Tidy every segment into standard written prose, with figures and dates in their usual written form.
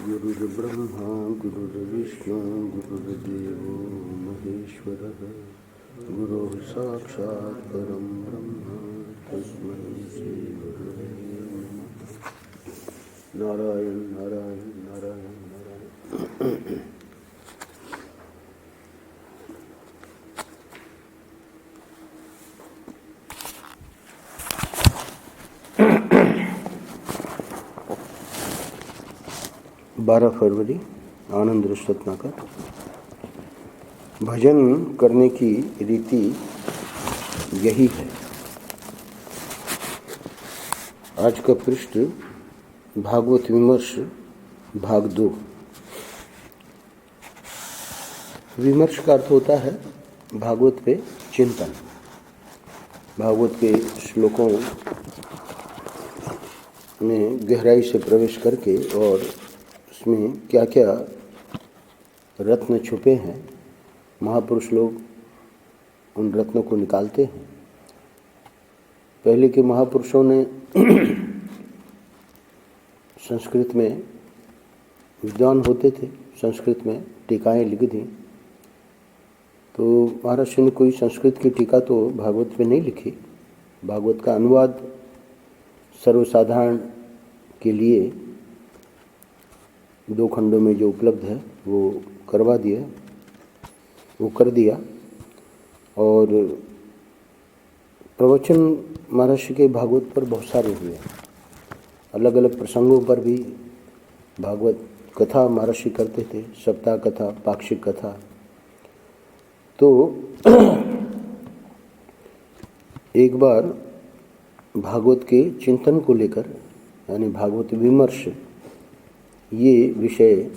गुरुर्ब्रह्मा गुरुर्विष्णु गुरुर्देवो महेश्वरः गुरुः साक्षात् परं ब्रह्म तस्मै श्री गुरुवे नमः। नारायण नारायण नारायण नारायण। 12 फरवरी आनंद रत्नाकर। भजन करने की रीति यही है। आज का पृष्ठ भागवत विमर्श भाग 2। विमर्श का अर्थ होता है भागवत पे चिंतन, भागवत के श्लोकों में गहराई से प्रवेश करके और उसमें क्या क्या रत्न छुपे हैं, महापुरुष लोग उन रत्नों को निकालते हैं। पहले के महापुरुषों ने संस्कृत में विद्वान होते थे, संस्कृत में टीकाएं लिख दी। तो महर्षि ने कोई संस्कृत की टीका तो भागवत में नहीं लिखी। भागवत का अनुवाद सर्वसाधारण के लिए 2 खंडों में जो उपलब्ध है वो करवा दिया, वो कर दिया। और प्रवचन महर्षि के भागवत पर बहुत सारे हुए, अलग अलग प्रसंगों पर भी भागवत कथा महर्षि करते थे, सप्ताह कथा, पाक्षिक कथा। तो एक बार भागवत के चिंतन को लेकर यानी भागवत विमर्श, ये विषय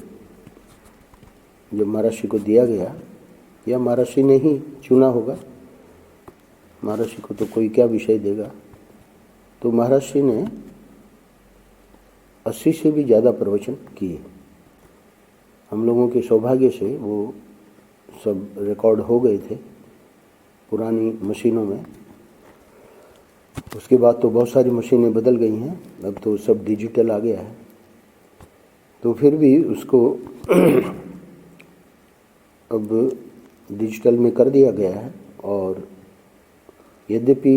जो महर्षि को दिया गया, या महर्षि ने ही चुना होगा, महर्षि को तो कोई क्या विषय देगा। तो महर्षि ने 80 से भी ज़्यादा प्रवचन किए। हम लोगों के सौभाग्य से वो सब रिकॉर्ड हो गए थे पुरानी मशीनों में। उसके बाद तो बहुत सारी मशीनें बदल गई हैं, अब तो सब डिजिटल आ गया है। तो फिर भी उसको अब डिजिटल में कर दिया गया है। और यद्यपि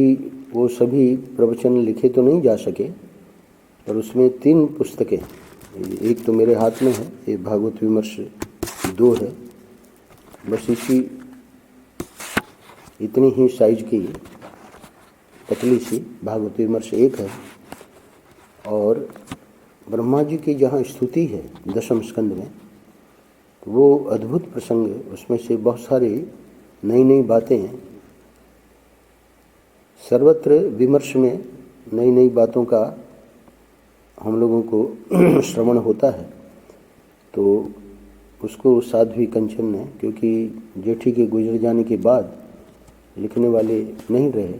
वो सभी प्रवचन लिखे तो नहीं जा सके, पर उसमें 3 पुस्तकें, एक तो मेरे हाथ में है, ये भागवत विमर्श 2 है, बस इतनी ही साइज की पतली सी भागवत विमर्श 1 है। और ब्रह्मा जी की जहाँ स्तुति है 10वें स्कंद में, तो वो अद्भुत प्रसंग है। उसमें से बहुत सारी नई नई बातें हैं। सर्वत्र विमर्श में नई नई बातों का हम लोगों को श्रवण होता है। तो उसको साध्वी कंचन ने, क्योंकि जेठी के गुजर जाने के बाद लिखने वाले नहीं रहे,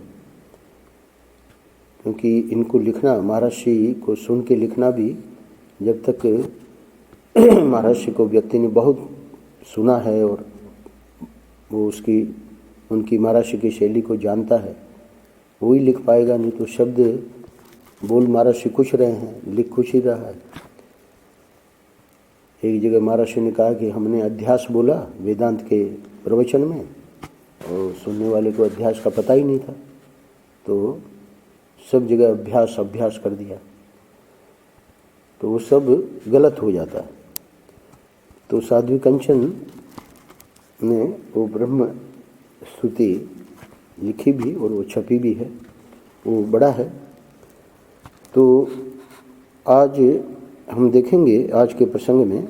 क्योंकि इनको लिखना, महर्षि को सुन के लिखना भी, जब तक महर्षि को व्यक्ति ने बहुत सुना है और वो उनकी महर्षि की शैली को जानता है, वो ही लिख पाएगा। नहीं तो शब्द बोल महर्षि कुछ रहे हैं, लिख कुछ ही रहा है। एक जगह महर्षि ने कहा कि हमने अध्यास बोला वेदांत के प्रवचन में, और सुनने वाले को अध्यास का पता ही नहीं था, तो सब जगह अभ्यास अभ्यास कर दिया, तो वो सब गलत हो जाता है। तो साध्वी कंचन ने वो ब्रह्म स्तुति लिखी भी और वो छपी भी है, वो बड़ा है। तो आज हम देखेंगे आज के प्रसंग में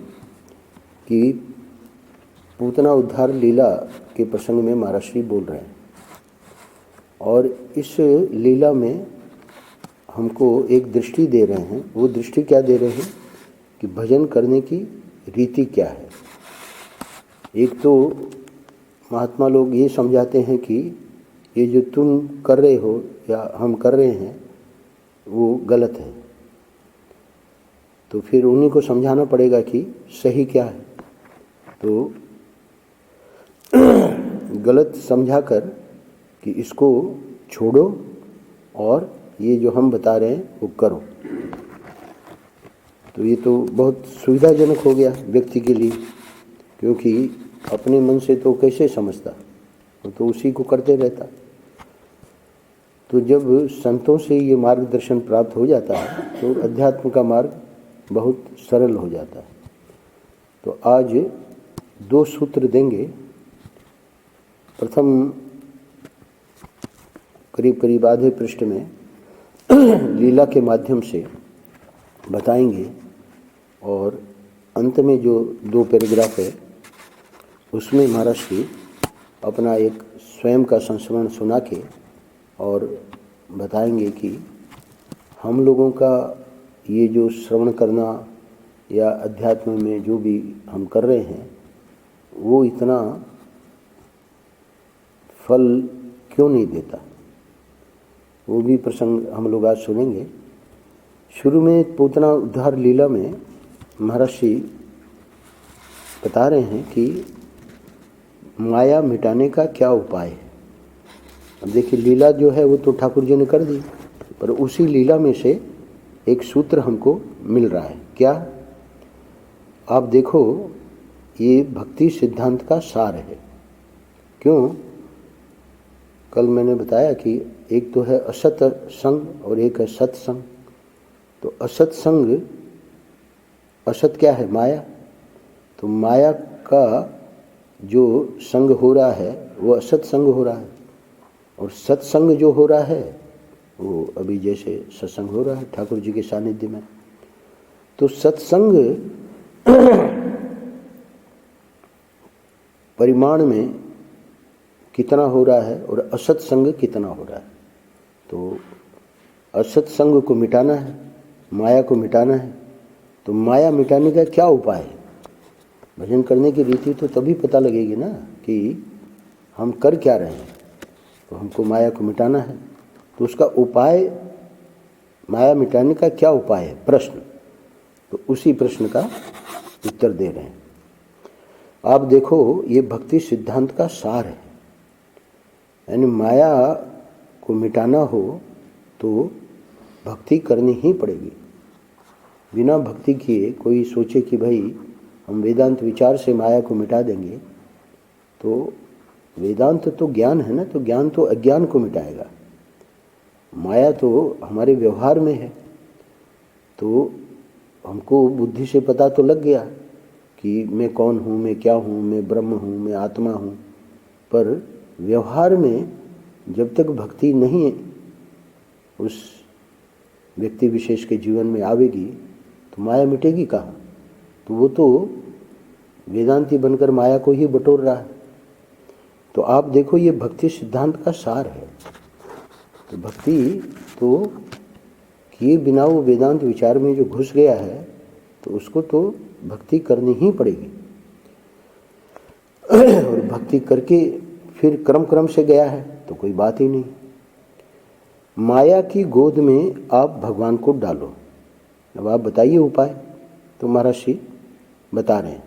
कि पूतना उद्धार लीला के प्रसंग में महर्षि बोल रहे हैं। और इस लीला में हमको एक दृष्टि दे रहे हैं। वो दृष्टि क्या दे रहे हैं कि भजन करने की रीति क्या है। एक तो महात्मा लोग ये समझाते हैं कि ये जो तुम कर रहे हो या हम कर रहे हैं वो गलत है, तो फिर उन्हीं को समझाना पड़ेगा कि सही क्या है। तो गलत समझाकर कि इसको छोड़ो और ये जो हम बता रहे हैं वो करो। तो ये तो बहुत सुविधाजनक हो गया व्यक्ति के लिए, क्योंकि अपने मन से तो कैसे समझता, वो तो उसी को करते रहता। तो जब संतों से ये मार्गदर्शन प्राप्त हो जाता है तो अध्यात्म का मार्ग बहुत सरल हो जाता है। तो आज 2 सूत्र देंगे। प्रथम करीब करीब आधे पृष्ठ में लीला के माध्यम से बताएंगे, और अंत में जो 2 पैराग्राफ है उसमें महाराज जी अपना एक स्वयं का संस्मरण सुना के और बताएंगे कि हम लोगों का ये जो श्रवण करना या अध्यात्म में जो भी हम कर रहे हैं वो इतना फल क्यों नहीं देता, वो भी प्रसंग हम लोग आज सुनेंगे। शुरू में पूतना उद्धार लीला में महर्षि बता रहे हैं कि माया मिटाने का क्या उपाय है। अब देखिए, लीला जो है वो तो ठाकुर जी ने कर दी, पर उसी लीला में से एक सूत्र हमको मिल रहा है। क्या? आप देखो, ये भक्ति सिद्धांत का सार है। क्यों? कल मैंने बताया कि एक तो है असत संग और एक है सत्संग। तो असत संग, असत क्या है? माया। तो माया का जो संग हो रहा है वो असत संग हो रहा है, और सत्संग जो हो रहा है वो अभी जैसे सत्संग हो रहा है ठाकुर जी के सानिध्य में। तो सत्संग परिमाण में कितना हो रहा है और असत संग कितना हो रहा है। तो असत संग को मिटाना है, माया को मिटाना है। तो माया मिटाने का क्या उपाय है? भजन करने की रीति तो तभी पता लगेगी ना कि हम कर क्या रहे हैं। तो हमको माया को मिटाना है, तो उसका उपाय, माया मिटाने का क्या उपाय है प्रश्न। तो उसी प्रश्न का उत्तर दे रहे हैं। आप देखो, ये भक्ति सिद्धांत का सार है। यानी माया को मिटाना हो तो भक्ति करनी ही पड़ेगी। बिना भक्ति किए कोई सोचे कि भाई हम वेदांत विचार से माया को मिटा देंगे, तो वेदांत तो ज्ञान है ना, तो ज्ञान तो अज्ञान को मिटाएगा। माया तो हमारे व्यवहार में है। तो हमको बुद्धि से पता तो लग गया कि मैं कौन हूँ, मैं क्या हूँ, मैं ब्रह्म हूँ, मैं आत्मा हूँ, पर व्यवहार में जब तक भक्ति नहीं उस व्यक्ति विशेष के जीवन में आवेगी तो माया मिटेगी कहाँ। तो वो तो वेदांती बनकर माया को ही बटोर रहा है। तो आप देखो, ये भक्ति सिद्धांत का सार है। तो भक्ति तो किए बिना वो वेदांत विचार में जो घुस गया है, तो उसको तो भक्ति करनी ही पड़ेगी। और भक्ति करके फिर क्रम क्रम से गया है तो कोई बात ही नहीं। माया की गोद में आप भगवान को डालो। अब आप बताइए उपाय। तो महर्षि बता रहे हैं,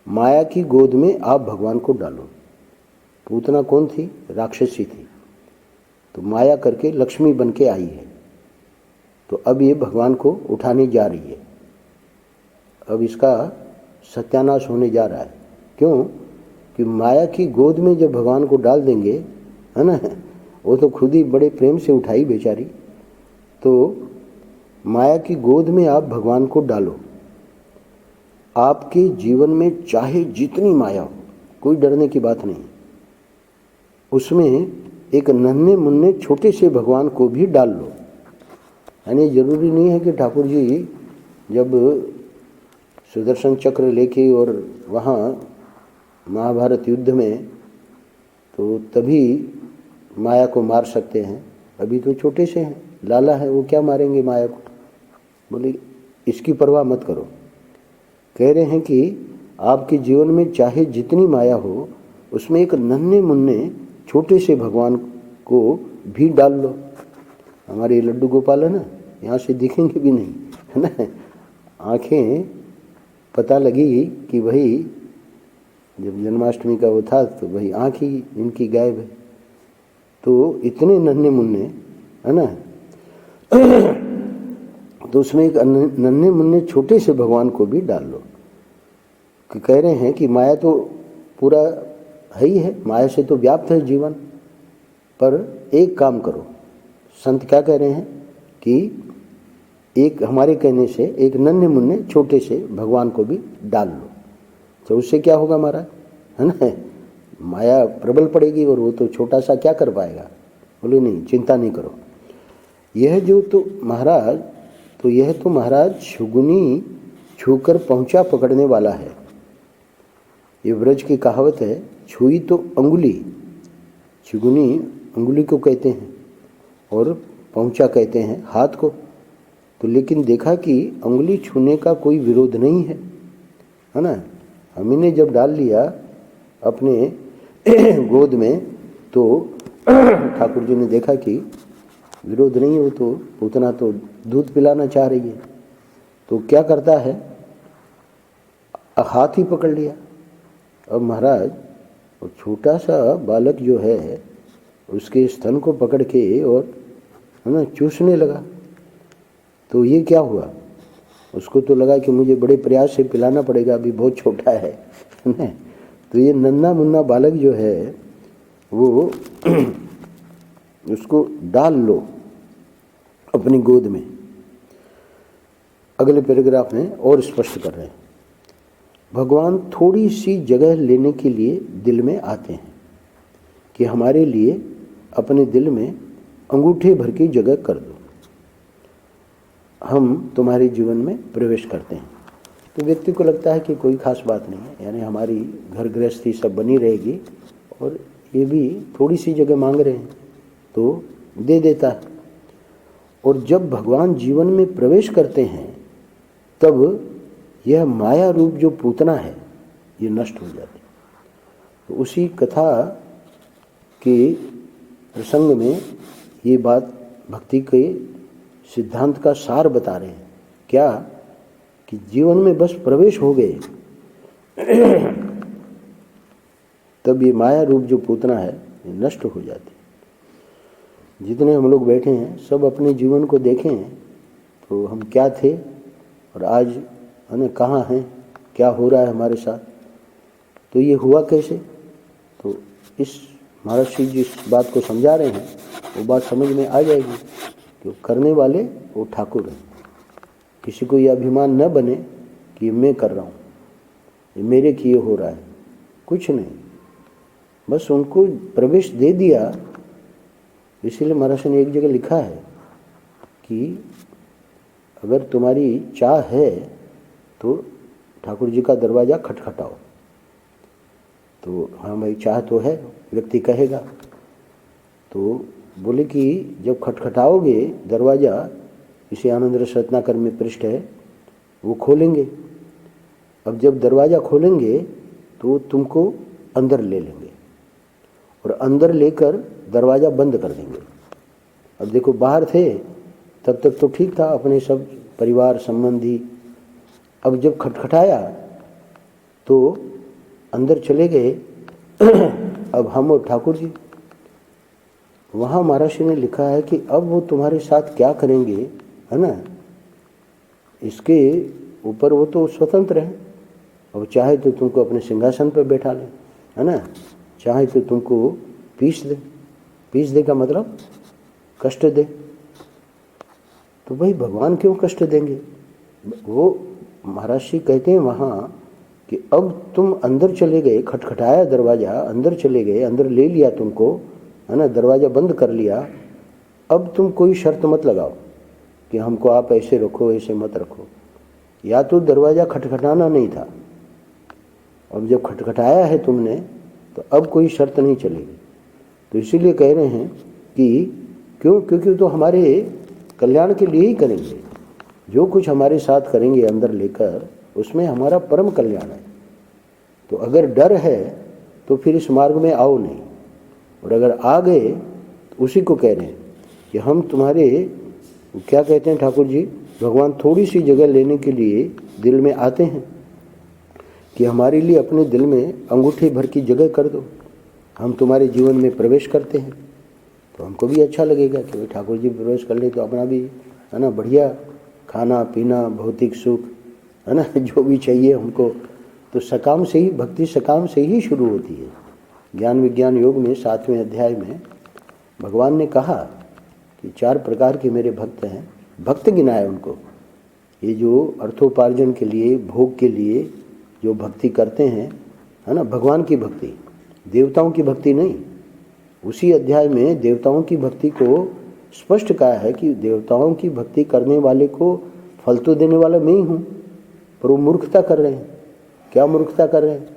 माया की गोद में आप भगवान को डालो। पूतना कौन थी? राक्षसी थी। तो माया करके लक्ष्मी बन के आई है। तो अब ये भगवान को उठाने जा रही है। अब इसका सत्यानाश होने जा रहा है। क्यों? कि माया की गोद में जब भगवान को डाल देंगे, है ना, वो तो खुद ही बड़े प्रेम से उठाई बेचारी। तो माया की गोद में आप भगवान को डालो। आपके जीवन में चाहे जितनी माया हो, कोई डरने की बात नहीं। उसमें एक नन्हे मुन्ने छोटे से भगवान को भी डाल लो। यानी जरूरी नहीं है कि ठाकुर जी जब सुदर्शन चक्र लेके और वहाँ महाभारत युद्ध में, तो तभी माया को मार सकते हैं। अभी तो छोटे से हैं, लाला है, वो क्या मारेंगे माया को। बोले इसकी परवाह मत करो। कह रहे हैं कि आपके जीवन में चाहे जितनी माया हो, उसमें एक नन्हे मुन्ने छोटे से भगवान को भी डाल लो। हमारे लड्डू गोपाल है ना, यहाँ से दिखेंगे भी नहीं, है ना। आंखें पता लगी कि भाई जब जन्माष्टमी का वो था तो भाई आँख ही इनकी गायब है। तो इतने नन्हे मुन्ने, है ना। तो उसमें एक नन्हे मुन्ने छोटे से भगवान को भी डाल लो। कि कह रहे हैं कि माया तो पूरा है ही है, माया से तो व्याप्त है जीवन, पर एक काम करो। संत क्या कह रहे हैं कि एक हमारे कहने से एक नन्हे मुन्ने छोटे से भगवान को भी डाल लो, तो उससे क्या होगा महाराज, है ना, माया प्रबल पड़ेगी और वो तो छोटा सा क्या कर पाएगा। बोले नहीं, चिंता नहीं करो। यह जो तो महाराज, तो यह तो महाराज छुगुनी छूकर पहुंचा पकड़ने वाला है। ये व्रज की कहावत है, छुई तो अंगुली, छुगुनी अंगुली को कहते हैं और पहुंचा कहते हैं हाथ को। तो लेकिन देखा कि अंगुली छूने का कोई विरोध नहीं है ना। हम ने जब डाल लिया अपने गोद में, तो ठाकुर जी ने देखा कि विरोध नहीं हो, तो उतना तो दूध पिलाना चाह रही है, तो क्या करता है, हाथ ही पकड़ लिया। अब महाराज वो छोटा सा बालक जो है उसके स्तन को पकड़ के और है ना चूसने लगा। तो ये क्या हुआ, उसको तो लगा कि मुझे बड़े प्रयास से पिलाना पड़ेगा, अभी बहुत छोटा है ना। तो ये नन्हा मुन्ना बालक जो है वो उसको डाल लो अपनी गोद में। अगले पैराग्राफ में और स्पष्ट कर रहे हैं, भगवान थोड़ी सी जगह लेने के लिए दिल में आते हैं कि हमारे लिए अपने दिल में अंगूठे भर की जगह कर दो, हम तुम्हारे जीवन में प्रवेश करते हैं। तो व्यक्ति को लगता है कि कोई खास बात नहीं है, यानी हमारी घर गृहस्थी सब बनी रहेगी और ये भी थोड़ी सी जगह मांग रहे हैं तो दे देता है। और जब भगवान जीवन में प्रवेश करते हैं तब यह माया रूप जो पूतना है ये नष्ट हो जाती है। तो उसी कथा के प्रसंग में ये बात भक्ति के सिद्धांत का सार बता रहे हैं, क्या कि जीवन में बस प्रवेश हो गए तब ये माया रूप जो पूतना है ये नष्ट हो जाती है। जितने हम लोग बैठे हैं सब अपने जीवन को देखें तो हम क्या थे और आज हमें कहाँ हैं, क्या हो रहा है हमारे साथ, तो ये हुआ कैसे। तो इस महर्षि जिस बात को समझा रहे हैं वो बात समझ में आ जाएगी कि करने वाले वो ठाकुर हैं। किसी को ये अभिमान न बने कि मैं कर रहा हूँ, ये मेरे किए हो रहा है, कुछ नहीं, बस उनको प्रवेश दे दिया। इसीलिए महर्षि ने एक जगह लिखा है कि अगर तुम्हारी चाह है तो ठाकुर जी का दरवाज़ा खटखटाओ। तो हाँ भाई चाह तो है, व्यक्ति कहेगा। तो बोले कि जब खटखटाओगे दरवाज़ा, इसे आनंद रस रत्नाकर में पृष्ठ है, वो खोलेंगे। अब जब दरवाज़ा खोलेंगे तो तुमको अंदर ले लेंगे और अंदर लेकर दरवाज़ा बंद कर देंगे। अब देखो बाहर थे तब तक तो ठीक था, अपने सब परिवार संबंधी। अब जब खटखटाया तो अंदर चले गए अब हम और ठाकुर जी। वहाँ महर्षि ने लिखा है कि अब वो तुम्हारे साथ क्या करेंगे, है ना, इसके ऊपर वो तो स्वतंत्र हैं। अब चाहे तो तुमको अपने सिंहासन पर बैठा लें, है ना, चाहे तो तुमको पीस दे। पीस दे का मतलब कष्ट दे। तो भाई भगवान क्यों कष्ट देंगे। वो महर्षि कहते हैं वहाँ कि अब तुम अंदर चले गए, खटखटाया दरवाज़ा, अंदर चले गए, अंदर ले लिया तुमको, है ना, दरवाज़ा बंद कर लिया। अब तुम कोई शर्त मत लगाओ कि हमको आप ऐसे रखो ऐसे मत रखो। या तो दरवाज़ा खटखटाना नहीं था, अब जब खटखटाया है तुमने तो अब कोई शर्त नहीं चलेगी। तो इसीलिए कह रहे हैं कि क्यों, क्योंकि तो हमारे कल्याण के लिए ही करेंगे। जो कुछ हमारे साथ करेंगे अंदर लेकर, उसमें हमारा परम कल्याण है। तो अगर डर है तो फिर इस मार्ग में आओ नहीं, और अगर आ गए तो उसी को कह रहे हैं कि हम तुम्हारे, क्या कहते हैं ठाकुर जी, भगवान थोड़ी सी जगह लेने के लिए दिल में आते हैं कि हमारे लिए अपने दिल में अंगूठे भर की जगह कर दो, हम तुम्हारे जीवन में प्रवेश करते हैं। तो हमको भी अच्छा लगेगा कि भाई ठाकुर जी प्रवेश कर ले तो अपना भी, है ना, बढ़िया खाना पीना, भौतिक सुख, है ना, जो भी चाहिए हमको, तो सकाम से ही, भक्ति सकाम से ही शुरू होती है। ज्ञान विज्ञान योग में 7वें अध्याय में भगवान ने कहा कि 4 प्रकार के मेरे भक्त हैं। भक्त गिनाए उनको, ये जो अर्थोपार्जन के लिए, भोग के लिए जो भक्ति करते हैं, है ना, भगवान की भक्ति, देवताओं की भक्ति नहीं। उसी अध्याय में देवताओं की भक्ति को स्पष्ट कहा है कि देवताओं की भक्ति करने वाले को फल तो देने वाला मैं ही हूँ, पर वो मूर्खता कर रहे हैं। क्या मूर्खता कर रहे हैं?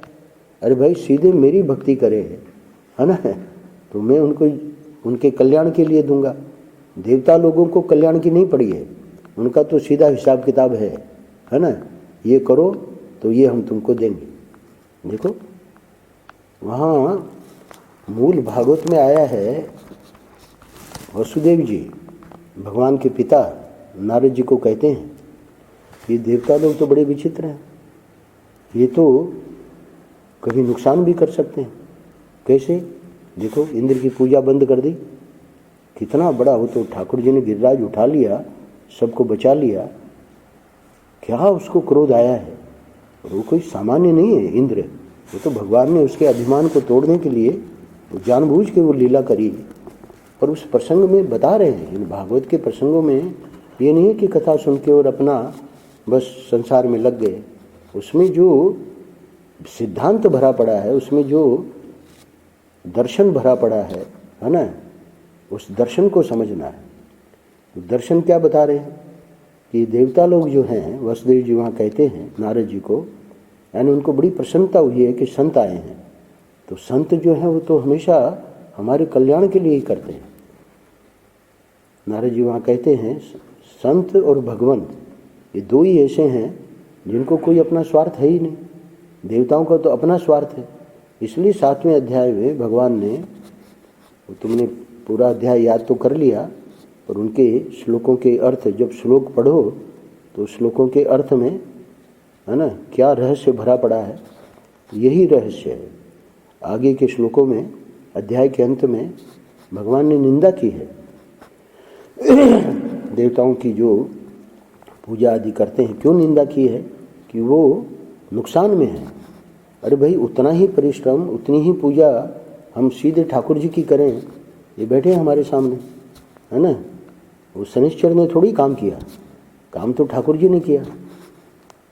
अरे भाई सीधे मेरी भक्ति करे, है ना, तो मैं उनको उनके कल्याण के लिए दूंगा। देवता लोगों को कल्याण की नहीं पड़ी है, उनका तो सीधा हिसाब किताब है ना, ये करो तो ये हम तुमको देंगे। देखो वहाँ मूल भागवत में आया है, वसुदेव जी भगवान के पिता नारद जी को कहते हैं ये देवता लोग तो बड़े विचित्र हैं, ये तो कभी नुकसान भी कर सकते हैं। कैसे? देखो इंद्र की पूजा बंद कर दी, कितना बड़ा हो, तो ठाकुर जी ने गिरिराज उठा लिया, सबको बचा लिया, क्या उसको क्रोध आया है। और वो कोई सामान्य नहीं है इंद्र, वो तो भगवान ने उसके अभिमान को तोड़ने के लिए जानबूझ के वो लीला करी। और उस प्रसंग में बता रहे हैं, इन भागवत के प्रसंगों में ये नहीं है कि कथा सुन के और अपना बस संसार में लग गए। उसमें जो सिद्धांत भरा पड़ा है, उसमें जो दर्शन भरा पड़ा है ना, उस दर्शन को समझना है। दर्शन क्या बता रहे हैं कि देवता लोग जो हैं, वसुदेव जी वहाँ कहते हैं नारद जी को, यानी उनको बड़ी प्रसन्नता हुई है कि संत आए हैं। तो संत जो हैं वो तो हमेशा हमारे कल्याण के लिए ही करते हैं। नारद जी वहाँ कहते हैं संत और भगवंत ये दो ही ऐसे हैं जिनको कोई अपना स्वार्थ है ही नहीं। देवताओं का तो अपना स्वार्थ है, इसलिए 7वें अध्याय में भगवान ने, तुमने पूरा अध्याय याद तो कर लिया, और उनके श्लोकों के अर्थ जब श्लोक पढ़ो तो श्लोकों के अर्थ में, है ना, क्या रहस्य भरा पड़ा है, यही रहस्य है। आगे के श्लोकों में, अध्याय के अंत में भगवान ने निंदा की है देवताओं की जो पूजा आदि करते हैं। क्यों निंदा की है? कि वो नुकसान में है। अरे भाई उतना ही परिश्रम, उतनी ही पूजा हम सीधे ठाकुर जी की करें, ये बैठे हैं हमारे सामने, है ना, वो शनिश्चर ने थोड़ी काम किया, काम तो ठाकुर जी ने किया।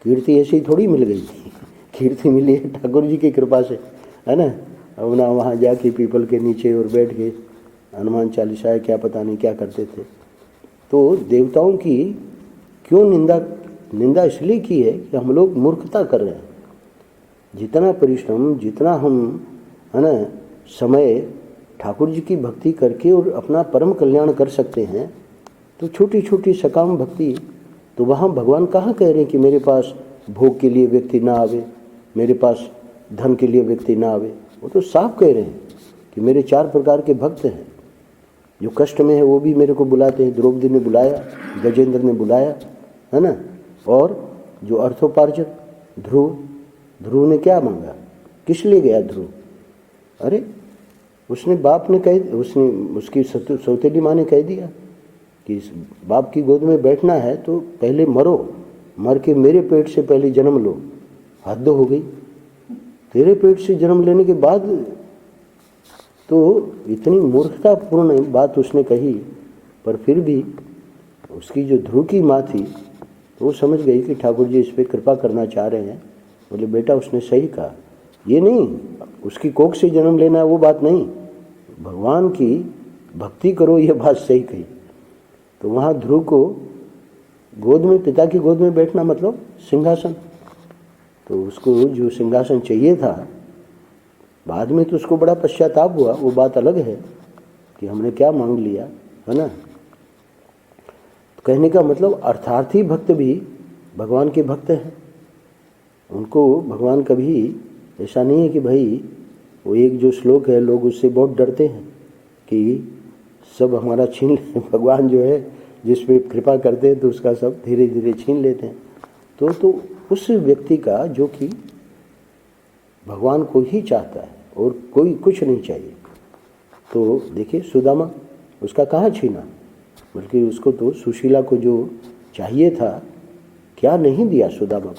कीर्ति ऐसे ही थोड़ी मिल गई थी, कीर्ति मिली है ठाकुर जी की कृपा से, है ना। अब ना वहाँ जाके पीपल के नीचे और बैठ के हनुमान चालीसा क्या पता नहीं क्या करते थे। तो देवताओं की क्यों निंदा इसलिए की है कि हम लोग मूर्खता कर रहे हैं। जितना परिश्रम, जितना हम, है ना, समय ठाकुर जी की भक्ति करके और अपना परम कल्याण कर सकते हैं, तो छोटी छोटी सकाम भक्ति, तो वहाँ भगवान कहाँ कह रहे हैं कि मेरे पास भोग के लिए व्यक्ति ना आवे, मेरे पास धन के लिए व्यक्ति ना आवे। वो तो साफ कह रहे हैं कि मेरे 4 प्रकार के भक्त हैं, जो कष्ट में है वो भी मेरे को बुलाते हैं। द्रौपदी ने बुलाया, गजेंद्र ने बुलाया, है ना। और जो अर्थोपार्जन ध्रुव ने क्या मांगा, किस लिए गया ध्रुव? अरे उसने बाप ने कह, उसने उसकी सौतेली माँ ने कह दिया कि इस बाप की गोद में बैठना है तो पहले मरो, मर के मेरे पेट से पहले जन्म लो। हद हो गई, तेरे पेट से जन्म लेने के बाद। तो इतनी मूर्खतापूर्ण बात उसने कही, पर फिर भी उसकी जो ध्रुव की माँ थी वो समझ गई कि ठाकुर जी इस पर कृपा करना चाह रहे हैं। बोले बेटा उसने सही कहा, ये नहीं उसकी कोख से जन्म लेना है वो बात नहीं, भगवान की भक्ति करो ये बात सही कही। तो वहाँ ध्रुव को गोद में, पिता की गोद में बैठना मतलब सिंहासन, तो उसको जो सिंहासन चाहिए था, बाद में तो उसको बड़ा पश्चाताप हुआ, वो बात अलग है कि हमने क्या मांग लिया, है ना। तो कहने का मतलब अर्थार्थी भक्त भी भगवान के भक्त हैं। उनको भगवान कभी ऐसा नहीं है कि भाई वो एक जो श्लोक है, लोग उससे बहुत डरते हैं कि सब हमारा छीन ले। भगवान जो है जिस पे कृपा करते हैं तो उसका सब धीरे धीरे छीन लेते हैं। तो उस व्यक्ति का जो कि भगवान को ही चाहता है और कोई कुछ नहीं चाहिए। तो देखिए सुदामा, उसका कहाँ छीना, बल्कि उसको तो सुशीला को जो चाहिए था, क्या नहीं दिया सुदामा को।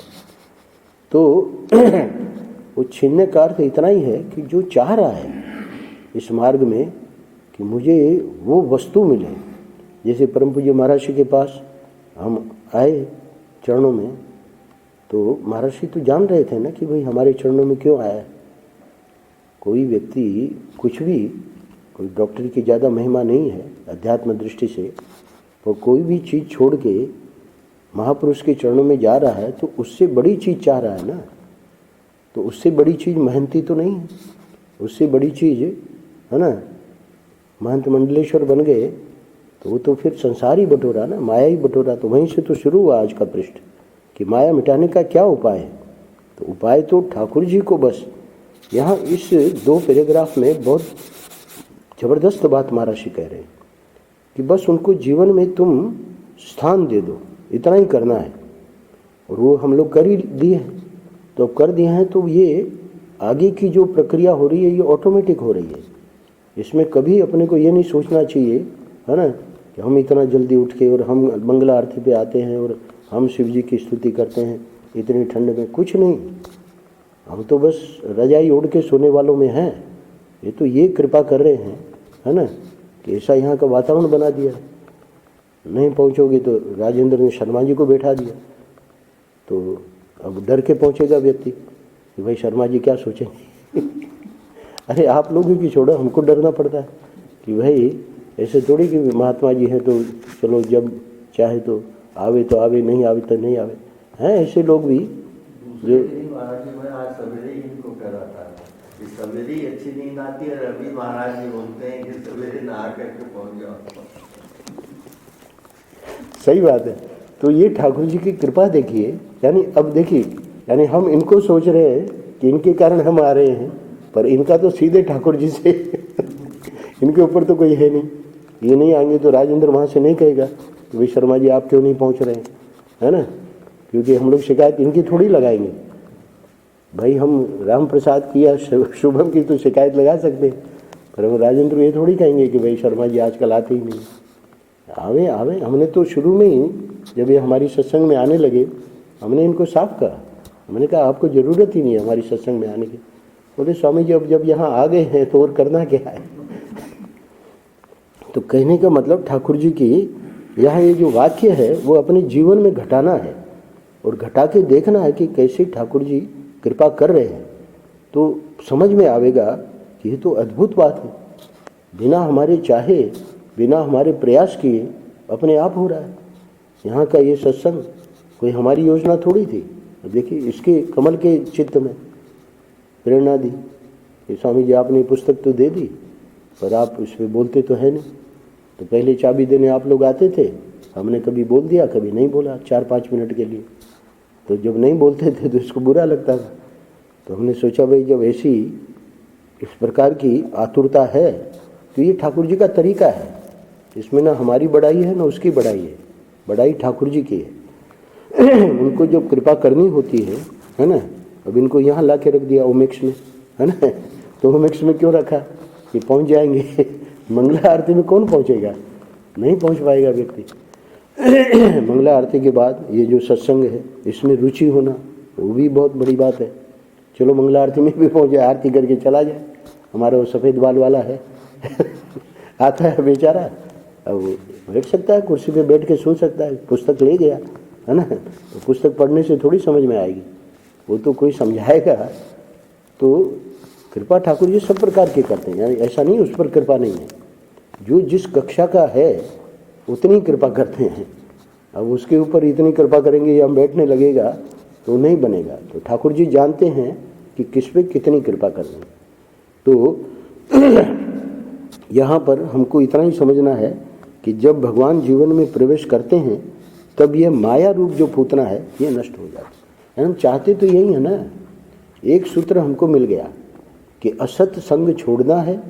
तो वो छीनने का अर्थ इतना ही है कि जो चाह रहा है इस मार्ग में कि मुझे वो वस्तु मिले। जैसे परम पूज्य महर्षि के पास हम आए चरणों में, तो महर्षि तो जान रहे थे ना कि भाई हमारे चरणों में क्यों आया है। कोई व्यक्ति कुछ भी, कोई डॉक्टर की ज़्यादा महिमा नहीं है अध्यात्म दृष्टि से, वो कोई भी चीज़ छोड़ के महापुरुष के चरणों में जा रहा है तो उससे बड़ी चीज़ चाह रहा है ना। तो उससे बड़ी चीज़ मेहनती तो नहीं है, उससे बड़ी चीज़ है ना, महंत मंडलेश्वर बन गए तो वो तो फिर संसार ही बटोरा ना, माया ही बटोरा। तो वहीं से तो शुरू हुआ आज का पृष्ठ कि माया मिटाने का क्या उपाय है। तो उपाय तो ठाकुर जी को बस यहाँ इस 2 पैराग्राफ में बहुत ज़बरदस्त बात महर्षि कह रहे हैं कि बस उनको जीवन में तुम स्थान दे दो, इतना ही करना है। और वो हम लोग कर ही दिए हैं। तो अब कर दिए हैं तो ये आगे की जो प्रक्रिया हो रही है ये ऑटोमेटिक हो रही है। इसमें कभी अपने को ये नहीं सोचना चाहिए है ना कि हम इतना जल्दी उठ के और हम मंगला आरती पे आते हैं और हम शिव जी की स्तुति करते हैं इतनी ठंड में। कुछ नहीं, हम तो बस रजाई ओढ़ के सोने वालों में हैं। ये तो ये कृपा कर रहे हैं है ना कि ऐसा यहाँ का वातावरण बना दिया। नहीं पहुँचोगे तो राजेंद्र ने शर्मा जी को बैठा दिया, तो अब डर के पहुँचेगा व्यक्ति कि भाई शर्मा जी क्या सोचेंगे। अरे आप लोगों की छोड़ो, हमको डरना पड़ता है कि भाई ऐसे थोड़ी कि महात्मा जी हैं तो चलो जब चाहे तो आवे, नहीं आवे तो नहीं आवे। हैं ऐसे लोग भी जो महाराज जी, मैं आज सवेरे ही इनको कह रहा था कि सवेरे ही अच्छी नींद आती है। रवि महाराज जी बोलते हैं कि सवेरे नहा करके पहुंच जाओ। सही बात है। तो ये ठाकुर जी की कृपा देखिए, यानी अब देखिए, यानी हम इनको सोच रहे हैं कि इनके कारण हम आ रहे हैं, पर इनका तो सीधे ठाकुर जी से इनके ऊपर तो कोई है नहीं। ये नहीं आएंगे तो राजेंद्र वहाँ से नहीं कहेगा कि भाई शर्मा जी आप क्यों नहीं पहुँच रहे हैं, है ना। क्योंकि हम लोग शिकायत इनकी थोड़ी लगाएंगे। भाई हम राम प्रसाद की या शुभम की तो शिकायत लगा सकते हैं, पर हम राजेंद्र ये थोड़ी कहेंगे कि भाई शर्मा जी आजकल आते ही नहीं। आवे आवे, हमने तो शुरू में ही जब ये हमारी सत्संग में आने लगे हमने इनको साफ कहा। हमने कहा आपको ज़रूरत ही नहीं है हमारी सत्संग में आने की। बोले स्वामी जी अब जब यहाँ आ गए हैं तो और करना क्या है। तो कहने का मतलब ठाकुर जी की यहाँ ये जो वाक्य है वो अपने जीवन में घटाना है और घटा के देखना है कि कैसे ठाकुर जी कृपा कर रहे हैं। तो समझ में आवेगा कि ये तो अद्भुत बात है, बिना हमारे चाहे, बिना हमारे प्रयास किए अपने आप हो रहा है। यहाँ का ये सत्संग कोई हमारी योजना थोड़ी थी। देखिए इसके कमल के चित्त में प्रेरणा दी कि स्वामी जी आपने पुस्तक तो दे दी पर आप इस पर बोलते तो है नहीं। तो पहले चाबी देने आप लोग आते थे, हमने कभी बोल दिया कभी नहीं बोला 4-5 मिनट के लिए। तो जब नहीं बोलते थे तो इसको बुरा लगता था। तो हमने सोचा भाई जब ऐसी इस प्रकार की आतुरता है तो ये ठाकुर जी का तरीका है, इसमें ना हमारी बड़ाई है ना उसकी बड़ाई है, बड़ाई ठाकुर जी की है। उनको जब कृपा करनी होती है ना। अब इनको यहाँ ला के रख दिया ओमेक्स में, है ना। तो ओमेक्स में क्यों रखा कि पहुँच जाएंगे। मंगला आरती में कौन पहुँचेगा, नहीं पहुँच पाएगा व्यक्ति। मंगला आरती के बाद ये जो सत्संग है इसमें रुचि होना वो भी बहुत बड़ी बात है। चलो मंगला आरती में भी पहुँच जाए, आरती करके चला जाए। हमारा वो सफ़ेद बाल वाला है आता है बेचारा, अब बैठ सकता है कुर्सी पे बैठ के सुन सकता है, पुस्तक ले गया है ना। तो पुस्तक पढ़ने से थोड़ी समझ में आएगी, वो तो कोई समझाएगा। तो कृपा ठाकुर जी सब प्रकार के करते हैं, यानी ऐसा नहीं उस पर कृपा नहीं है। जो जिस कक्षा का है उतनी कृपा करते हैं। अब उसके ऊपर इतनी कृपा करेंगे या हम बैठने लगेगा तो नहीं बनेगा। तो ठाकुर जी जानते हैं कि किस पे कितनी कृपा करनी है। तो यहाँ पर हमको इतना ही समझना है कि जब भगवान जीवन में प्रवेश करते हैं तब यह माया रूप जो पूतना है ये नष्ट हो जाता है। हम चाहते तो यही है ना, एक सूत्र हमको मिल गया कि असत संग छोड़ना है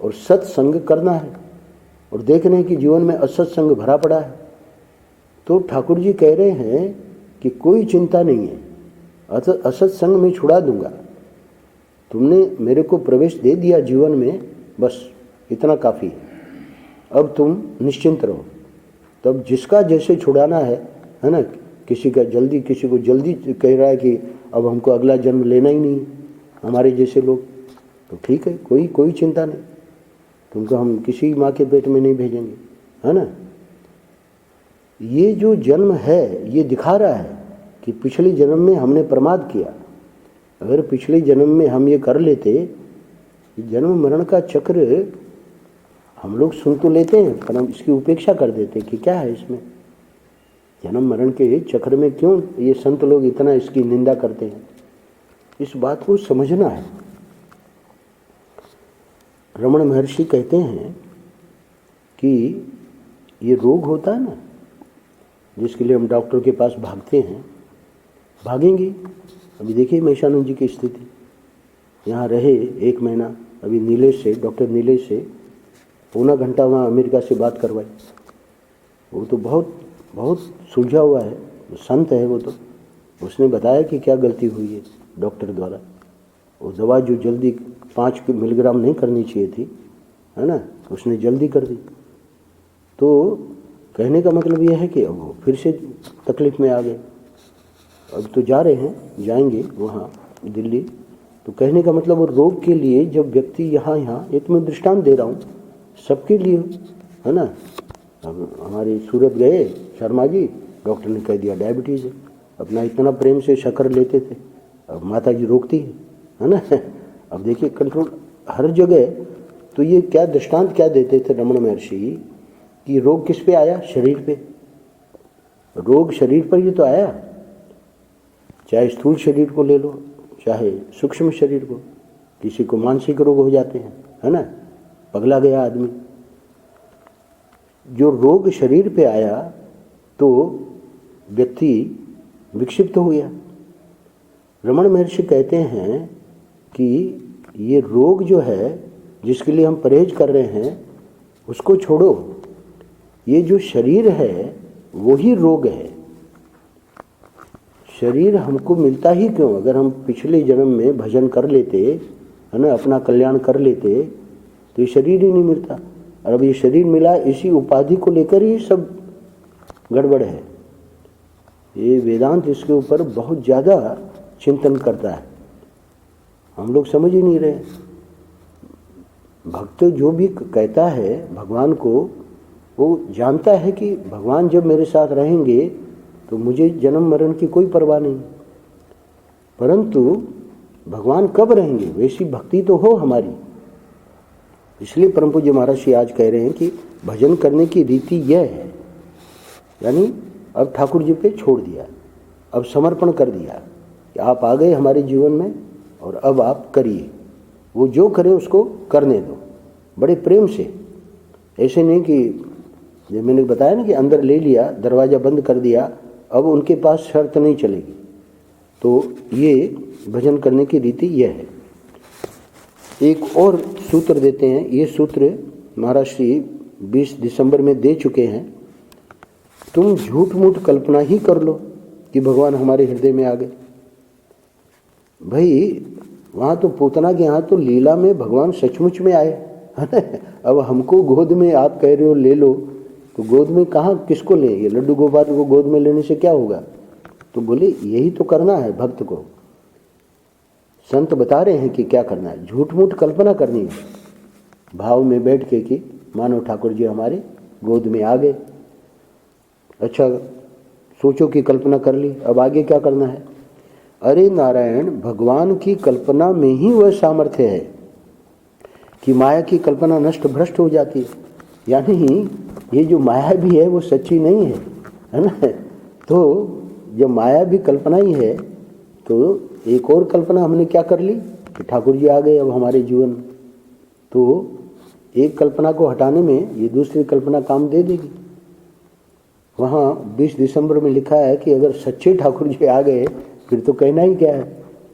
और सत्संग करना है, और देख रहे हैं कि जीवन में असत संग भरा पड़ा है। तो ठाकुर जी कह रहे हैं कि कोई चिंता नहीं है, असत संग में छुड़ा दूंगा। तुमने मेरे को प्रवेश दे दिया जीवन में, बस इतना काफ़ी है। अब तुम निश्चिंत रहो। तब जिसका जैसे छुड़ाना है है ना। किसी को जल्दी कह रहा है कि अब हमको अगला जन्म लेना ही नहीं, हमारे जैसे लोग, तो ठीक है, कोई चिंता नहीं, तुमको हम किसी माँ के पेट में नहीं भेजेंगे, है ना। ये जो जन्म है ये दिखा रहा है कि पिछले जन्म में हमने प्रमाद किया। अगर पिछले जन्म में हम ये कर लेते, जन्म मरण का चक्र हम लोग सुन तो लेते हैं पर हम इसकी उपेक्षा कर देते कि क्या है इसमें, जन्म मरण के चक्र में क्यों ये संत लोग इतना इसकी निंदा करते हैं। इस बात को समझना है। रमण महर्षि कहते हैं कि ये रोग होता है ना, जिसके लिए हम डॉक्टर के पास भागते हैं, भागेंगे। अभी देखिए महेशानंद जी की स्थिति, यहाँ रहे 1 महीना, अभी नीलेश से, डॉक्टर नीलेश से पौना घंटा वहाँ अमेरिका से बात करवाई। वो तो बहुत सुलझा हुआ है, संत है वो, तो उसने बताया कि क्या गलती हुई है डॉक्टर द्वारा। वो दवा जो जल्दी 5 मिलीग्राम नहीं करनी चाहिए थी, है ना, उसने जल्दी कर दी। तो कहने का मतलब ये है कि अब वो फिर से तकलीफ में आ गए। अब तो जा रहे हैं, जाएंगे वहाँ दिल्ली। तो कहने का मतलब वो रोग के लिए जब व्यक्ति यहाँ ये तो मैं दृष्टांत दे रहा हूँ सबके लिए, है ना। अब हमारे सूरत गए शर्मा जी, डॉक्टर ने कह दिया डायबिटीज़ है। अपना इतना प्रेम से शक्कर लेते थे, अब माता जी रोकती है ना। अब देखिए कंट्रोल हर जगह। तो ये क्या दृष्टांत क्या देते थे रमण महर्षि कि रोग किस पे आया, शरीर पे। रोग शरीर पर ही तो आया, चाहे स्थूल शरीर को ले लो, चाहे सूक्ष्म शरीर को। किसी को मानसिक रोग हो जाते हैं, है ना, पगला गया आदमी। जो रोग शरीर पे आया तो व्यक्ति विक्षिप्त हो गया। रमण महर्षि कहते हैं कि ये रोग जो है जिसके लिए हम परहेज कर रहे हैं उसको छोड़ो, ये जो शरीर है वही रोग है। शरीर हमको मिलता ही क्यों, अगर हम पिछले जन्म में भजन कर लेते, है ना, अपना कल्याण कर लेते, तो ये शरीर ही नहीं मिलता। और अब ये शरीर मिला इसी उपाधि को लेकर ही सब गड़बड़ है। ये वेदांत इसके ऊपर बहुत ज़्यादा चिंतन करता है, हम लोग समझ ही नहीं रहे। भक्त जो भी कहता है भगवान को, वो जानता है कि भगवान जब मेरे साथ रहेंगे तो मुझे जन्म मरण की कोई परवाह नहीं, परंतु भगवान कब रहेंगे वैसी भक्ति तो हो हमारी। इसलिए परम पूज्य महाराज श्री आज कह रहे हैं कि भजन करने की रीति यह है, यानी अब ठाकुर जी पे छोड़ दिया, अब समर्पण कर दिया कि आप आ गए हमारे जीवन में और अब आप करिए, वो जो करे उसको करने दो बड़े प्रेम से। ऐसे नहीं कि जब मैंने बताया ना कि अंदर ले लिया, दरवाज़ा बंद कर दिया, अब उनके पास शर्त नहीं चलेगी। तो ये भजन करने की रीति यह है। एक और सूत्र देते हैं, ये सूत्र महाराज श्री 20 दिसंबर में दे चुके हैं। तुम झूठ मूठ कल्पना ही कर लो कि भगवान हमारे हृदय में आ गए। भाई वहाँ तो पूतना के यहाँ तो लीला में भगवान सचमुच में आए, है ना। अब हमको गोद में आप कह रहे हो ले लो, तो गोद में कहाँ किसको लें, ये लड्डू गोपाल को गोद में लेने से क्या होगा। तो बोले यही तो करना है भक्त को, संत बता रहे हैं कि क्या करना है। झूठ मूठ कल्पना करनी है भाव में बैठ के कि मानो ठाकुर जी हमारे गोद में आ गए। अच्छा सोचो कि कल्पना कर ली, अब आगे क्या करना है। अरे नारायण, भगवान की कल्पना में ही वह सामर्थ्य है कि माया की कल्पना नष्ट भ्रष्ट हो जाती है। यानी ये जो माया भी है वो सच्ची नहीं है ना। तो जब माया भी कल्पना ही है तो एक और कल्पना हमने क्या कर ली कि ठाकुर जी आ गए अब हमारे जीवन में। तो एक कल्पना को हटाने में ये दूसरी कल्पना काम दे देगी। वहाँ 20 दिसंबर में लिखा है कि अगर सच्चे ठाकुर जी आ गए फिर तो कहना ही क्या है।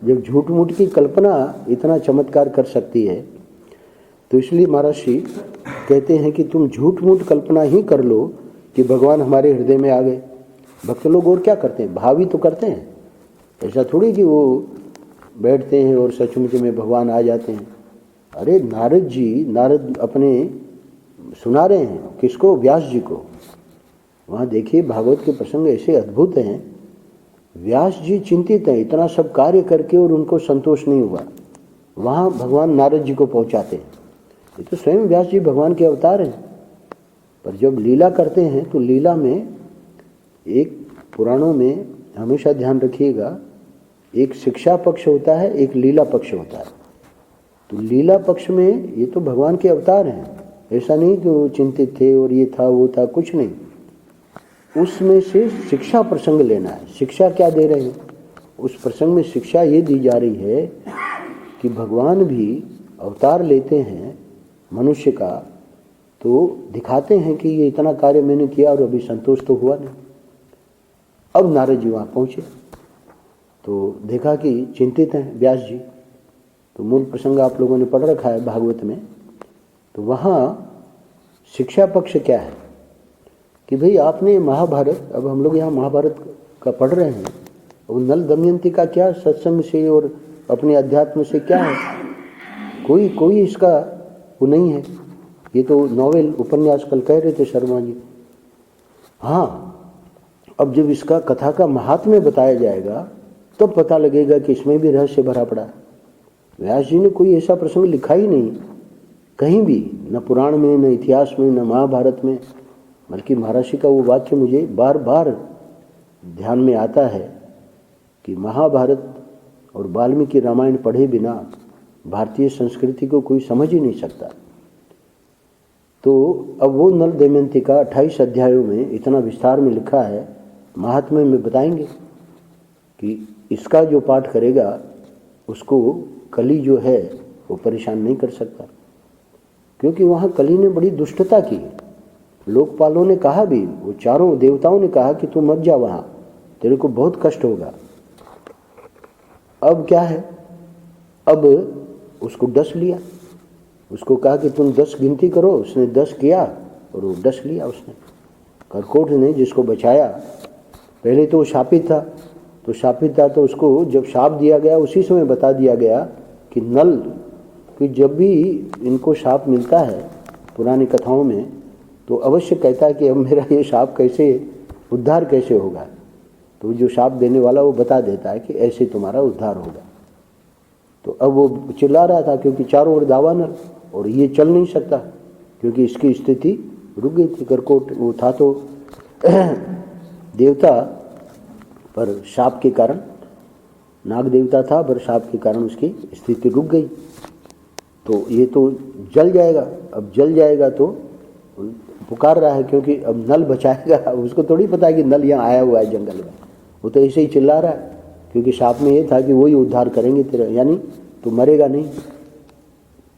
जब झूठ मूठ की कल्पना इतना चमत्कार कर सकती है तो इसलिए महाराज श्री कहते हैं कि तुम झूठ मूठ कल्पना ही कर लो कि भगवान हमारे हृदय में आ गए। भक्त लोग और क्या करते हैं, भावी तो करते हैं, ऐसा थोड़ी कि वो बैठते हैं और सचमुच में भगवान आ जाते हैं। अरे नारद अपने सुना रहे हैं किसको, व्यास जी को। वहाँ देखिए भागवत के प्रसंग ऐसे अद्भुत हैं। व्यास जी चिंतित हैं, इतना सब कार्य करके और उनको संतोष नहीं हुआ। वहाँ भगवान नारद जी को पहुँचाते हैं। ये तो स्वयं व्यास जी भगवान के अवतार हैं, पर जब लीला करते हैं तो लीला में एक पुराणों में हमेशा ध्यान रखिएगा, एक शिक्षा पक्ष होता है, एक लीला पक्ष होता है। तो लीला पक्ष में ये तो भगवान के अवतार हैं, ऐसा नहीं कि वो चिंतित थे और ये था वो था, कुछ नहीं। उसमें से शिक्षा प्रसंग लेना है। शिक्षा क्या दे रहे हैं? उस प्रसंग में शिक्षा ये दी जा रही है कि भगवान भी अवतार लेते हैं मनुष्य का, तो दिखाते हैं कि ये इतना कार्य मैंने किया और अभी संतोष तो हुआ नहीं। अब नारद जी वहाँ पहुँचे तो देखा कि चिंतित हैं व्यास जी। तो मूल प्रसंग आप लोगों ने पढ़ रखा है भागवत में। तो वहाँ शिक्षा पक्ष क्या है कि भाई आपने महाभारत, अब हम लोग यहाँ महाभारत का पढ़ रहे हैं, और नल दमयंती का क्या सत्संग से और अपने अध्यात्म से क्या है? कोई इसका वो नहीं है। ये तो नॉवेल उपन्यास कल कह रहे थे शर्मा जी। हाँ, अब जब इसका कथा का महात्म्य बताया जाएगा तब तो पता लगेगा कि इसमें भी रहस्य भरा पड़ा है। व्यास जी ने कोई ऐसा प्रसंग लिखा ही नहीं कहीं भी, न पुराण में, न इतिहास में, न महाभारत में। बल्कि महर्षि का वो वाक्य मुझे बार बार ध्यान में आता है कि महाभारत और वाल्मीकि रामायण पढ़े बिना भारतीय संस्कृति को कोई समझ ही नहीं सकता। तो अब वो नल दमयंती का 28 अध्यायों में इतना विस्तार में लिखा है, महात्म्य में बताएंगे कि इसका जो पाठ करेगा उसको कली जो है वो परेशान नहीं कर सकता, क्योंकि वहाँ कली ने बड़ी दुष्टता की। लोकपालों ने कहा भी, वो चारों देवताओं ने कहा कि तू मत जा वहाँ, तेरे को बहुत कष्ट होगा। अब क्या है, अब उसको डस लिया, उसको कहा कि तुम 10 गिनती करो। उसने 10 किया और वो डस लिया उसने। करकोट ने जिसको बचाया, पहले तो वो शापित था, तो उसको जब शाप दिया गया उसी समय बता दिया गया कि नल, कि जब भी इनको शाप मिलता है पुरानी कथाओं में तो अवश्य कहता है कि अब मेरा ये शाप कैसे उद्धार कैसे होगा। तो जो शाप देने वाला वो बता देता है कि ऐसे तुम्हारा उद्धार होगा। तो अब वो चिल्ला रहा था क्योंकि चारों ओर दावानल, और ये चल नहीं सकता क्योंकि इसकी स्थिति रुक गई थी। करकोट वो था तो देवता, पर शाप के कारण, नाग देवता था, पर शाप के कारण उसकी स्थिति रुक गई। तो ये तो जल जाएगा। अब जल जाएगा तो पुकार रहा है क्योंकि अब नल बचाएगा। उसको थोड़ी पता है कि नल यहाँ आया हुआ है जंगल में, वो तो ऐसे ही चिल्ला रहा है क्योंकि शाप में ये था कि वही उद्धार करेंगे तेरा, यानी तू मरेगा नहीं।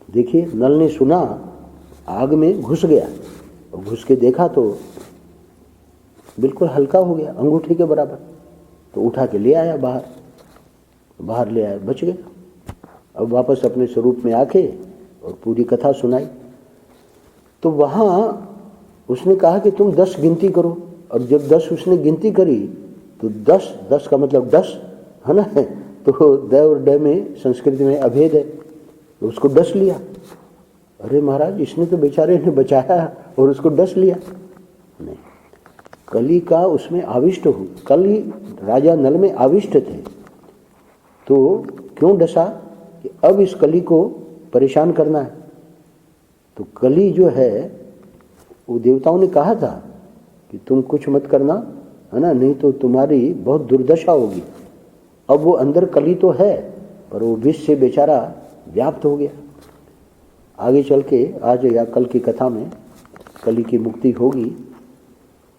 देखिए नल ने सुना, आग में घुस गया और घुस के देखा तो बिल्कुल हल्का हो गया, अंगूठे के बराबर। तो उठा के ले आया बाहर ले आया, बच गया। अब वापस अपने स्वरूप में आके और पूरी कथा सुनाई। तो वहाँ उसने कहा कि तुम 10 गिनती करो। और जब 10 उसने गिनती करी तो 10 का मतलब 10 है ना, तो द और ड में संस्कृत में अभेद है, तो उसको डस लिया। अरे महाराज, इसने तो बेचारे ने बचाया और उसको डस लिया। नहीं, कली का उसमें आविष्ट हो, कली राजा नल में आविष्ट थे, तो क्यों डसा कि अब इस कली को परेशान करना है। तो कली जो है वो देवताओं ने कहा था कि तुम कुछ मत करना, है ना, नहीं तो तुम्हारी बहुत दुर्दशा होगी। अब वो अंदर कली तो है, पर वो विष से बेचारा व्याप्त हो गया। आगे चल के आज या कल की कथा में कली की मुक्ति होगी।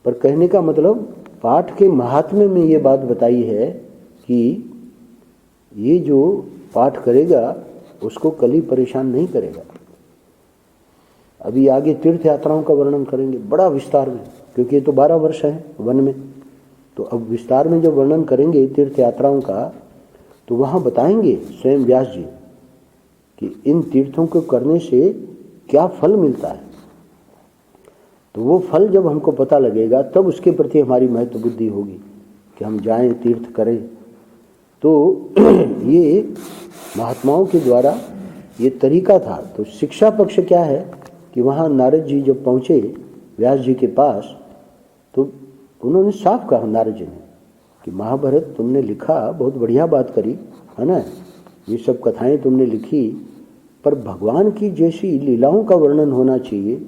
पर कहने का मतलब पाठ के महात्म्य में ये बात बताई है कि ये जो पाठ करेगा उसको कली परेशान नहीं करेगा। अभी आगे तीर्थ यात्राओं का वर्णन करेंगे बड़ा विस्तार में, क्योंकि ये तो 12 वर्ष है वन में। तो अब विस्तार में जब वर्णन करेंगे तीर्थ यात्राओं का, तो वहाँ बताएंगे स्वयं व्यास जी कि इन तीर्थों को करने से क्या फल मिलता है। तो वो फल जब हमको पता लगेगा तब उसके प्रति हमारी महत्व बुद्धि होगी कि हम जाएं, तीर्थ करें। तो ये महात्माओं के द्वारा ये तरीका था। तो शिक्षा पक्ष क्या है कि वहाँ नारद जी जब पहुँचे व्यास जी के पास, तो उन्होंने साफ कहा नारद जी ने कि महाभारत तुमने लिखा, बहुत बढ़िया बात करी है ना, ये सब कथाएं तुमने लिखी, पर भगवान की जैसी लीलाओं का वर्णन होना चाहिए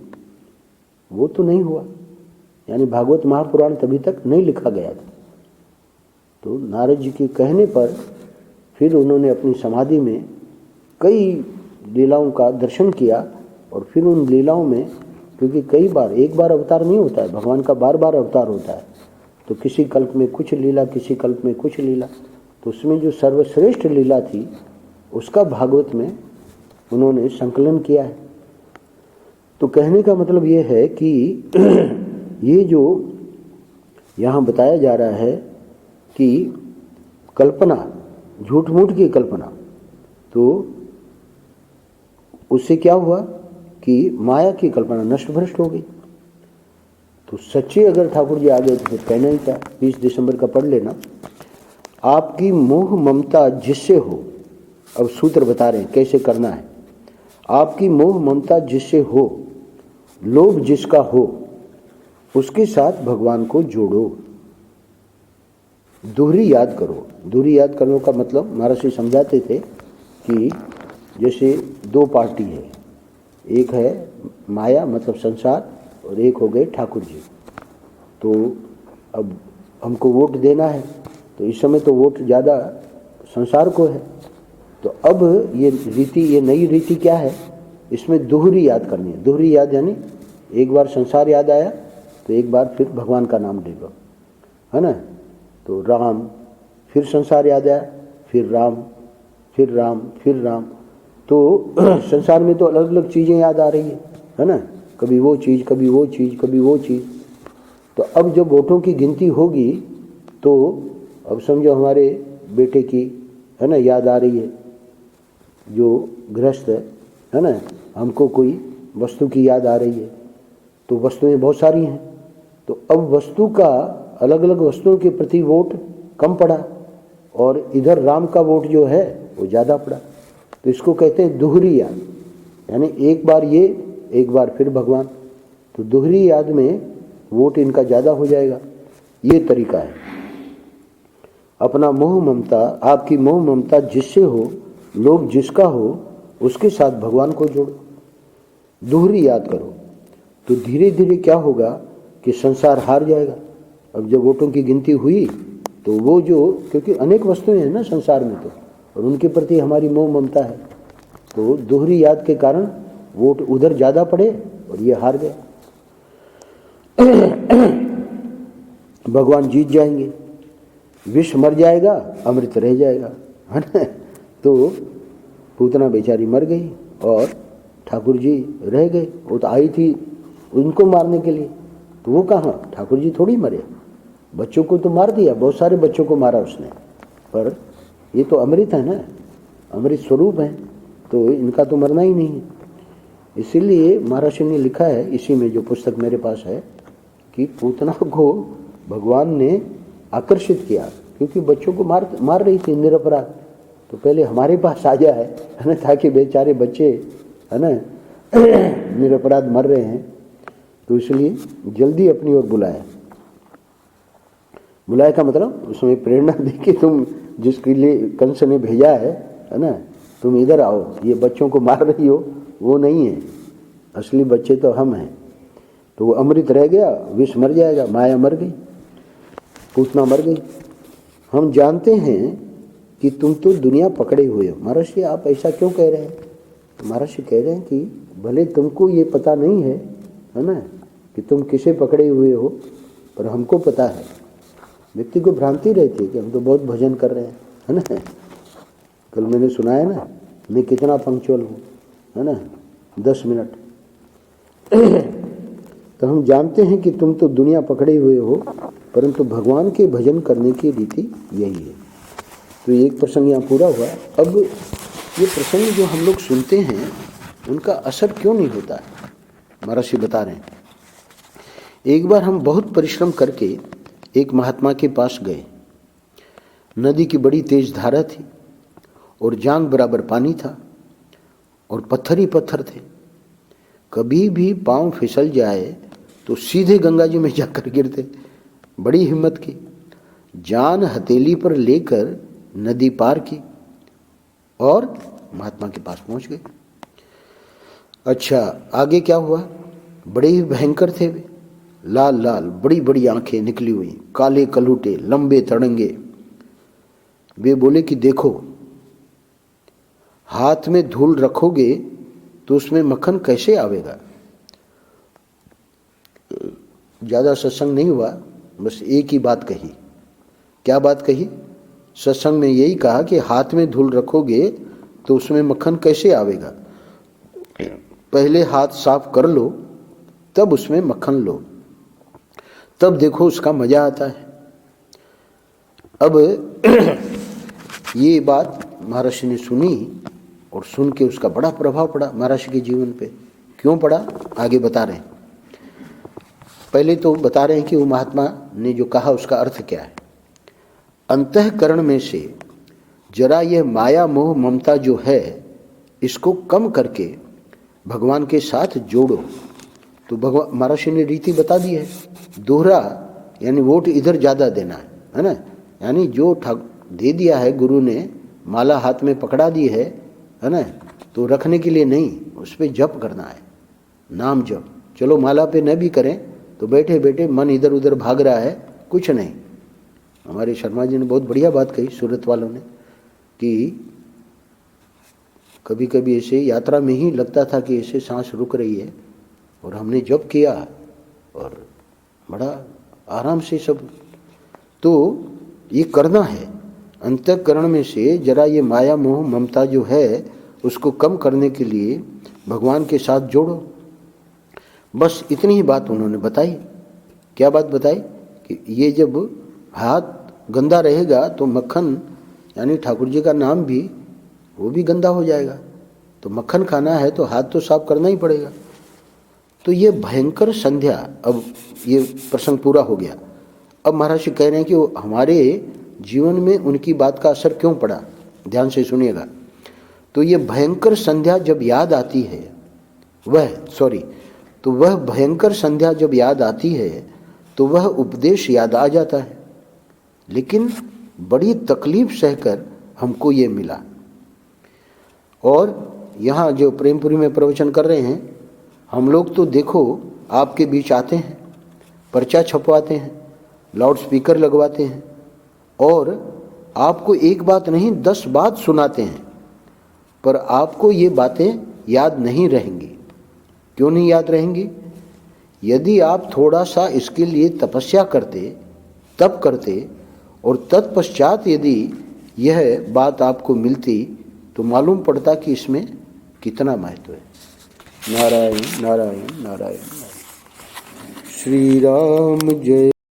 वो तो नहीं हुआ। यानी भागवत महापुराण तभी तक नहीं लिखा गया था। तो नारद जी के कहने पर फिर उन्होंने अपनी समाधि में कई लीलाओं का दर्शन किया, और फिर उन लीलाओं में, क्योंकि कई बार, एक बार अवतार नहीं होता है, भगवान का बार बार अवतार होता है, तो किसी कल्प में कुछ लीला, किसी कल्प में कुछ लीला, तो उसमें जो सर्वश्रेष्ठ लीला थी उसका भागवत में उन्होंने संकलन किया है। तो कहने का मतलब ये है कि ये जो यहाँ बताया जा रहा है कि कल्पना, झूठ मूठ की कल्पना, तो उससे क्या हुआ कि माया की कल्पना नष्ट भ्रष्ट हो गई। तो सच्चे अगर ठाकुर जी आ गए तो फिर कहना ही क्या। 20 दिसंबर का पढ़ लेना। आपकी मोह ममता जिससे हो, अब सूत्र बता रहे हैं कैसे करना है। आपकी मोह ममता जिससे हो, लोभ जिसका हो, उसके साथ भगवान को जोड़ो, दोहरी याद करो। दोहरी याद करने का मतलब महर्षि समझाते थे कि जैसे दो पार्टी है, एक है माया मतलब संसार, और एक हो गए ठाकुर जी। तो अब हमको वोट देना है, तो इस समय तो वोट ज़्यादा संसार को है। तो अब ये रीति, ये नई रीति क्या है, इसमें दोहरी याद करनी है। दोहरी याद यानी एक बार संसार याद आया तो एक बार फिर भगवान का नाम ले लो, है ना। तो राम, फिर संसार याद आया, फिर राम, फिर राम, फिर राम। तो संसार में तो अलग अलग चीज़ें याद आ रही है ना, कभी वो चीज़, कभी वो चीज़, कभी वो चीज़। तो अब जब वोटों की गिनती होगी तो अब समझो हमारे बेटे की, है ना, याद आ रही है, जो गृहस्थ है ना, हमको कोई वस्तु की याद आ रही है। तो वस्तुएं बहुत सारी हैं, तो अब वस्तु का, अलग अलग वस्तुओं के प्रति वोट कम पड़ा, और इधर राम का वोट जो है वो ज़्यादा पड़ा। तो इसको कहते हैं दोहरी याद, यानी एक बार ये, एक बार फिर भगवान। तो दोहरी याद में वोट इनका ज़्यादा हो जाएगा। ये तरीका है। अपना मोह ममता, आपकी मोह ममता जिससे हो, लोभ जिसका हो, उसके साथ भगवान को जोड़ो, दोहरी याद करो। तो धीरे धीरे क्या होगा कि संसार हार जाएगा। अब जब वोटों की गिनती हुई तो वो जो, क्योंकि अनेक वस्तुएं हैं ना संसार में, तो और उनके प्रति हमारी मोह ममता है, तो दोहरी याद के कारण वोट उधर ज़्यादा पड़े और ये हार गए। भगवान जीत जाएंगे, विष मर जाएगा, अमृत रह जाएगा, है ना। तो पूतना बेचारी मर गई और ठाकुर जी रह गए। वो तो आई थी उनको मारने के लिए, तो वो कहाँ, ठाकुर जी थोड़ी मरे। बच्चों को तो मार दिया, बहुत सारे बच्चों को मारा उसने, पर ये तो अमृत है ना, अमृत स्वरूप है, तो इनका तो मरना ही नहीं है। इसीलिए महर्षि ने लिखा है इसी में, जो पुस्तक मेरे पास है, कि पूतना को भगवान ने आकर्षित किया, क्योंकि बच्चों को मार रही थी निरपराध। तो पहले हमारे पास आ जाए, है ना, ताकि बेचारे बच्चे, है ना, निरपराध मर रहे हैं, तो इसलिए जल्दी अपनी ओर बुलाया। बुलाया का मतलब उसमें प्रेरणा दे कि तुम जिसके लिए कंस ने भेजा है ना, तुम इधर आओ, ये बच्चों को मार रही हो, वो नहीं है, असली बच्चे तो हम हैं। तो वो अमृत रह गया, विष मर जाएगा, माया मर गई, पूतना मर गई। हम जानते हैं कि तुम तो दुनिया पकड़े हुए हो। महर्षि आप ऐसा क्यों कह रहे हैं? महर्षि कह रहे हैं कि भले तुमको ये पता नहीं है ना, कि तुम किसे पकड़े हुए हो, पर हमको पता है। व्यक्ति को भ्रांति रहती है कि हम तो बहुत भजन कर रहे हैं, है ना। कल मैंने सुनाया ना, मैं कितना पंक्चुअल हूँ, है ना, 10 मिनट। तो हम जानते हैं कि तुम तो दुनिया पकड़े हुए हो, परंतु भगवान के भजन करने की रीति यही है। तो एक प्रसंग यहाँ पूरा हुआ। अब ये प्रसंग जो हम लोग सुनते हैं उनका असर क्यों नहीं होता है, महर्षि बता रहे हैं। एक बार हम बहुत परिश्रम करके एक महात्मा के पास गए। नदी की बड़ी तेज धारा थी और जांग बराबर पानी था और पत्थर ही पत्थर थे। कभी भी पांव फिसल जाए तो सीधे गंगा जी में जाकर गिरते। बड़ी हिम्मत की, जान हथेली पर लेकर नदी पार की और महात्मा के पास पहुंच गए। अच्छा, आगे क्या हुआ? बड़े ही भयंकर थे वे, लाल लाल बड़ी बड़ी आंखें निकली हुई, काले कलूटे, लंबे तड़ंगे। वे बोले कि देखो, हाथ में धूल रखोगे तो उसमें मक्खन कैसे आवेगा? ज़्यादा सत्संग नहीं हुआ, बस एक ही बात कही। क्या बात कही? सत्संग में यही कहा कि हाथ में धूल रखोगे तो उसमें मक्खन कैसे आवेगा? पहले हाथ साफ कर लो, तब उसमें मक्खन लो, तब देखो उसका मजा आता है। अब ये बात महर्षि ने सुनी और सुन के उसका बड़ा प्रभाव पड़ा महर्षि के जीवन पे। क्यों पड़ा, आगे बता रहे हैं। पहले तो बता रहे हैं कि वो महात्मा ने जो कहा उसका अर्थ क्या है। अंतःकरण में से जरा यह माया मोह ममता जो है, इसको कम करके भगवान के साथ जोड़ो। तो भगवान महर्षि ने रीति बता दी है, दोहरा यानी वोट इधर ज़्यादा देना है ना। यानी जो दे दिया है गुरु ने, माला हाथ में पकड़ा दी है ना, तो रखने के लिए नहीं, उस पर जप करना है, नाम जप। चलो माला पे न भी करें तो बैठे बैठे मन इधर उधर भाग रहा है, कुछ नहीं। हमारे शर्मा जी ने बहुत बढ़िया बात कही, सूरत वालों ने, कि कभी कभी ऐसे यात्रा में ही लगता था कि ऐसे सांस रुक रही है और हमने जप किया और बड़ा आराम से सब। तो ये करना है, अंतःकरण में से जरा ये माया मोह ममता जो है उसको कम करने के लिए भगवान के साथ जोड़ो। बस इतनी ही बात उन्होंने बताई। क्या बात बताई? कि ये जब हाथ गंदा रहेगा तो मक्खन यानी ठाकुर जी का नाम भी, वो भी गंदा हो जाएगा। तो मक्खन खाना है तो हाथ तो साफ करना ही पड़ेगा। तो ये भयंकर संध्या, अब ये प्रसंग पूरा हो गया। अब महर्षि कह रहे हैं कि वो हमारे जीवन में उनकी बात का असर क्यों पड़ा, ध्यान से सुनिएगा। तो ये भयंकर संध्या जब याद आती है, वह भयंकर संध्या जब याद आती है तो वह उपदेश याद आ जाता है। लेकिन बड़ी तकलीफ सहकर हमको ये मिला। और यहाँ जो प्रेमपुरी में प्रवचन कर रहे हैं, हम लोग तो देखो आपके बीच आते हैं, पर्चा छपवाते हैं, लाउड स्पीकर लगवाते हैं और आपको एक बात नहीं 10 बात सुनाते हैं, पर आपको ये बातें याद नहीं रहेंगी। क्यों नहीं याद रहेंगी? यदि आप थोड़ा सा इसके लिए तपस्या करते, तप करते और तत्पश्चात यदि यह बात आपको मिलती तो मालूम पड़ता कि इसमें कितना महत्व है। नारायण नारायण नारायण। श्री राम जय।